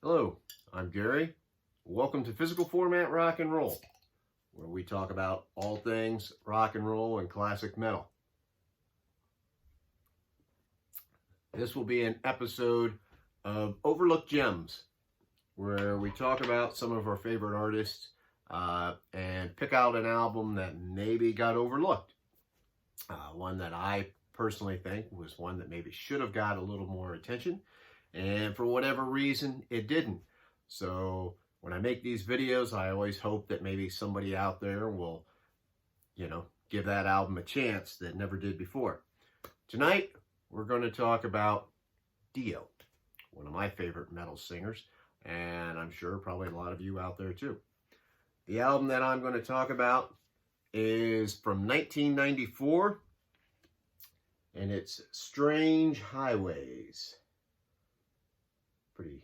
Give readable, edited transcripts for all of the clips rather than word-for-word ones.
Hello, I'm Gary. Welcome to Physical Format Rock and Roll, where we talk about all things rock and roll and classic metal. This will be an episode of Overlooked Gems, where we talk about some of our favorite artists and pick out an album that maybe got overlooked. One that I personally think was one that maybe should have got a little more attention, and for whatever reason, it didn't. So when I make these videos, I always hope that maybe somebody out there will, give that album a chance that never did before. Tonight, we're going to talk about Dio, one of my favorite metal singers, and I'm sure probably a lot of you out there too. The album that I'm going to talk about is from 1994, and it's Strange Highways. Pretty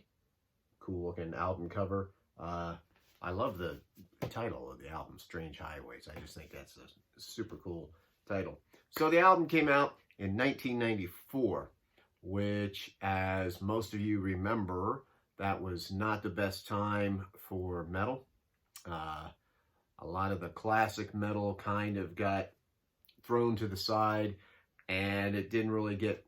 cool looking album cover. I love the title of the album, Strange Highways. I just think that's a super cool title. So the album came out in 1994, which, as most of you remember, that was not the best time for metal. A lot of the classic metal kind of got thrown to the side, and it didn't really get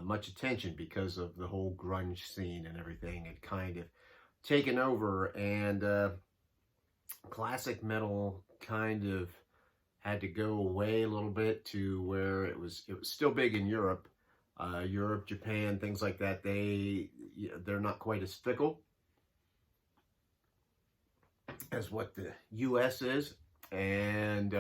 much attention because of the whole grunge scene and everything had kind of taken over, and classic metal kind of had to go away a little bit to where it was still big in Europe, Japan, things like that. They're not quite as fickle as what the U.S. is, and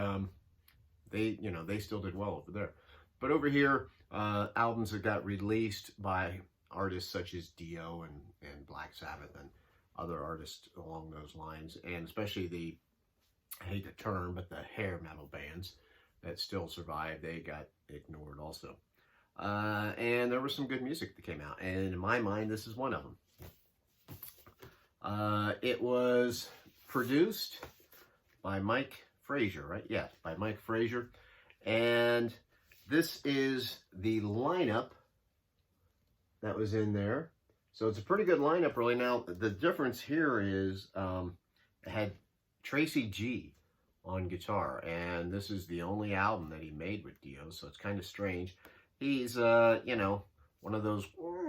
they still did well over there. But over here, albums that got released by artists such as Dio and Black Sabbath and other artists along those lines, and especially I hate the term, but the hair metal bands that still survived, they got ignored also. And there was some good music that came out, and in my mind, this is one of them. It was produced by Mike Frazier, right? Yes, by Mike Frazier. And this is the lineup that was in there. So it's a pretty good lineup, really. Now, the difference here is it had Tracy G on guitar, and this is the only album that he made with Dio, so it's kind of strange. He's, one of those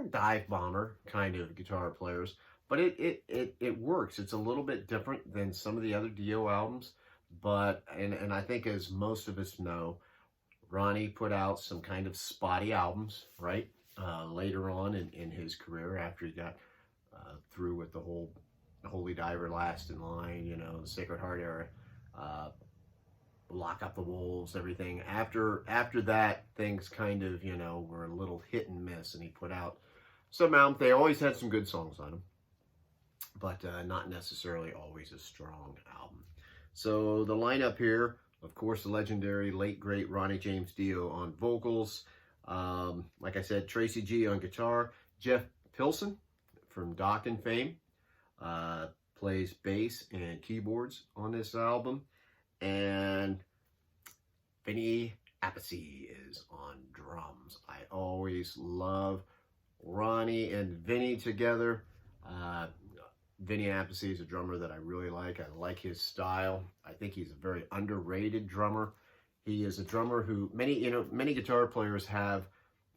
dive bomber kind of guitar players, but it works. It's a little bit different than some of the other Dio albums, but, and I think as most of us know, Ronnie put out some kind of spotty albums, right? Later on in his career, after he got through with the whole Holy Diver, Last in Line, the Sacred Heart era, Lock Up the Wolves, everything. After that, things kind of, were a little hit and miss, and he put out some albums. They always had some good songs on them, but not necessarily always a strong album. So the lineup here, of course, the legendary late great Ronnie James Dio on vocals. Like I said, Tracy G on guitar. Jeff Pilson from Dokken fame plays bass and keyboards on this album. And Vinny Appice is on drums. I always love Ronnie and Vinny together. Vinny Appice is a drummer that I really like. I like his style. I think he's a very underrated drummer. He is a drummer who many guitar players have,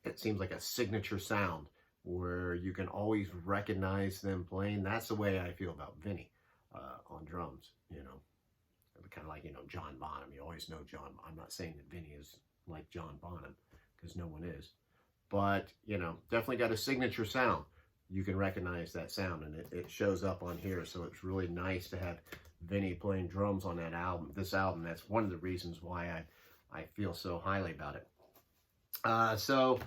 it seems like, a signature sound where you can always recognize them playing. That's the way I feel about Vinny on drums, kind of like, John Bonham. You always know John. I'm not saying that Vinny is like John Bonham, because no one is. But, definitely got a signature sound. You can recognize that sound, and it shows up on here. So it's really nice to have Vinny playing drums on that album. This album, that's one of the reasons why I feel so highly about it. So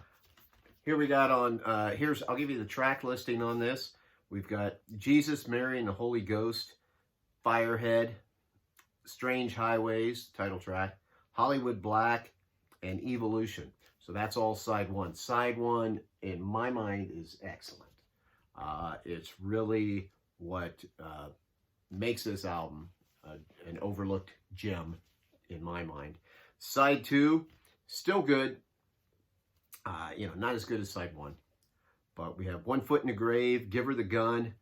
here we got on, I'll give you the track listing on this. We've got Jesus, Mary, and the Holy Ghost, Firehead, Strange Highways, title track, Hollywood Black, and Evolution. So that's all side one. Side one, in my mind, is excellent. It's really what makes this album an overlooked gem in my mind. Side two, still good. Not as good as side one. But we have One Foot in the Grave, Give Her the Gun,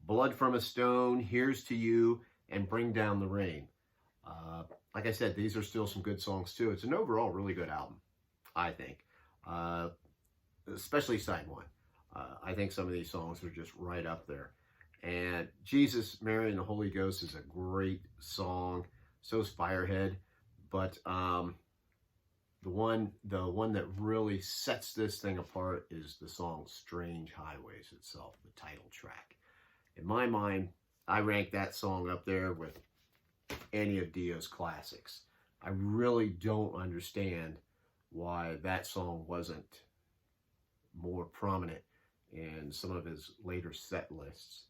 Blood from a Stone, Here's to You, and Bring Down the Rain. Like I said, these are still some good songs too. It's an overall really good album, I think. Especially side one. I think some of these songs are just right up there. And Jesus, Mary, and the Holy Ghost is a great song. So is Firehead. But the one that really sets this thing apart is the song Strange Highways itself, the title track. In my mind, I rank that song up there with any of Dio's classics. I really don't understand why that song wasn't more prominent in some of his later set lists.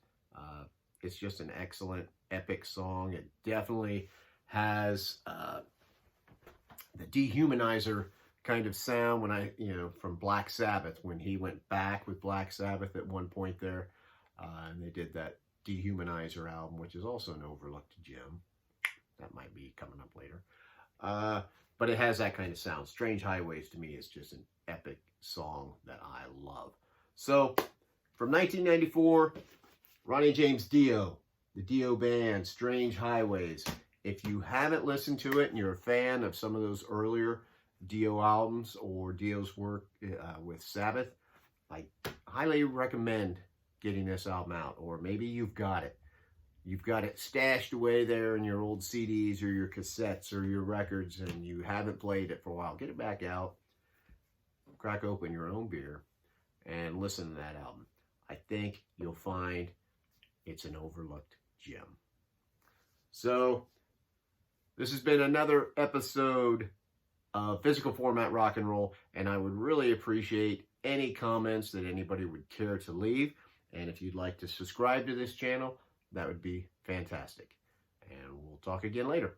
It's just an excellent, epic song. It definitely has the Dehumanizer kind of sound from Black Sabbath, when he went back with Black Sabbath at one point there. And they did that Dehumanizer album, which is also an overlooked gem. That might be coming up later. But it has that kind of sound. Strange Highways, to me, is just an epic song that I love. So, from 1994, Ronnie James Dio, the Dio Band, Strange Highways. If you haven't listened to it and you're a fan of some of those earlier Dio albums or Dio's work with Sabbath, I highly recommend getting this album out. Or maybe you've got it. You've got it stashed away there in your old CDs or your cassettes or your records, and you haven't played it for a while. Get it back out, crack open your own beer, and listen to that album. I think you'll find it's an overlooked gem. So, this has been another episode of Physical Format Rock and Roll, and I would really appreciate any comments that anybody would care to leave. And if you'd like to subscribe to this channel, that would be fantastic. And we'll talk again later.